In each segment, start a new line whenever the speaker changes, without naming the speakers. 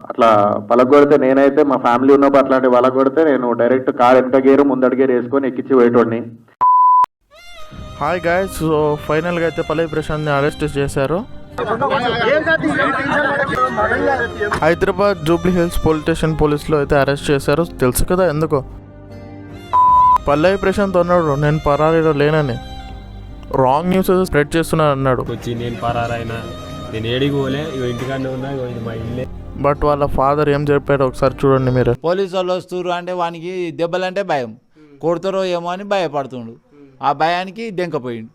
అట్లా పలగొడితే నేనైతే మా ఫ్యామిలీ ఉన్నప్పుడు అట్లాంటి పలగొడితే నేను డైరెక్ట్ కార్ వెనక గేరు ముందడి గేరు వేసుకొని ఎక్కించి పోయేటోడిని.
హాయ్ గాయ్స్, సో ఫైనల్గా అయితే పల్లవి ప్రశాంత్ని అరెస్ట్ చేశారు. Hyderabad Jubilee hills police station పోలీసులు అయితే అరెస్ట్ చేశారు. తెలుసు కదా ఎందుకో. పల్లవి ప్రశాంత్ అన్నాడు నేను పరారీలో లేనని, రాంగ్ న్యూస్ స్ప్రెడ్ చేస్తున్నా అన్నాడు.
నేను పరారైనా నేను ఏడికి పోలే, ఇంటికాడే ఉన్నా, ఇది మా ఇల్లే.
బట్ వాళ్ళ ఫాదర్ ఏం చెప్పారో ఒకసారి చూడండి మీరు.
పోలీసు వాళ్ళు వస్తున్నారు అంటే వానికి దెబ్బలంటే భయం, కొడతారో ఏమో అని భయపడుతుండు. ఆ భయానికి దెంకపోయిండు.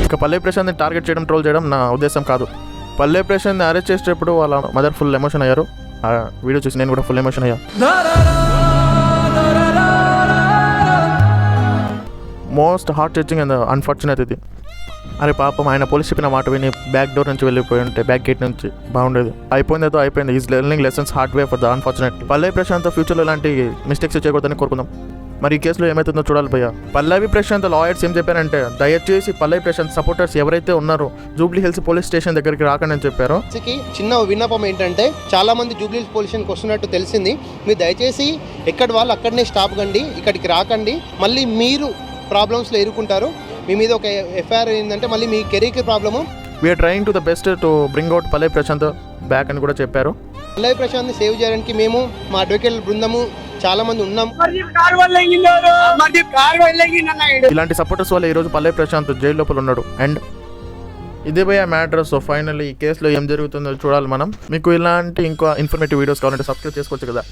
ఇక పల్లవి ప్రశాంత్ని టార్గెట్ చేయడం, ట్రోల్ చేయడం నా ఉద్దేశం కాదు. పల్లవి ప్రశాంత్ని అరెస్ట్ చేసేటప్పుడు వాళ్ళ మదర్ ఫుల్ ఎమోషన్ అయ్యారు. ఆ వీడియో చూసి నేను కూడా ఫుల్ ఎమోషన్ అయ్యా. Most heart touching and unfortunate ఇది. అరే పాపం, ఆయన పోలీస్ చెప్పిన మాట విని బ్యాక్ డోర్ నుంచి వెళ్ళిపోయి ఉంటే, బ్యాక్ గేట్ నుంచి బాగుండేది. అయిపోయింది. Is learning lessons hard way for the unfortunate. Pallavi Prashanth ఫ్యూచర్లో ఇలాంటి మిస్టేక్స్ చేయకూడదని కోరుకుందాం. మరి ఈ కేసులో ఏమవుతుందో చూడాలి భయ్యా. పల్లవి ప్రశాంత్ లాయర్స్ ఏం చెప్పారంటే, దయచేసి పల్లవి ప్రశాంత్ సపోర్టర్స్ ఎవరైతే ఉన్నారో జూబ్లీ హిల్స్ పోలీస్ స్టేషన్ దగ్గరికి రాకండి అని చెప్పారు.
చిన్న విన్నపం ఏంటంటే, చాలా మంది జూబ్లీ హిల్స్ పోలీస్ స్టేషన్కి వస్తున్నట్టు తెలిసింది. మీరు దయచేసి ఎక్కడ వాళ్ళు అక్కడనే స్టాప్ కండి, ఇక్కడికి రాకండి. మళ్ళీ మీరు ప్రాబ్లమ్స్లో ఎదుర్కొంటారు. మీ మీద ఒక ఎఫ్ఐఆర్ ఏంటంటే మళ్ళీ మీ కెరీర్కి problem.
We're trying to the best to bring out Pallavi Prashanth back అని కూడా చెప్పారు.
పల్లవి ప్రశాంత్ని సేవ్ చేయడానికి మేము మా అడ్వకేట్ బృందము చాలా మంది ఉన్నాం.
ఇలాంటి సపోర్టర్స్ వల్ల ఈరోజు పల్లవి ప్రశాంత్ జైలు లోపల ఉన్నాడు. అండ్ ఇదే భయ మ్యాటర్. సో ఫైనల్లీ ఈ కేసులో ఏం జరుగుతుందో చూడాలి మనం. మీకు ఇలాంటి ఇంకా ఇన్ఫర్మేటివ్ వీడియోస్ కావాలంటే సబ్స్క్రైబ్ చేసుకోవచ్చు కదా.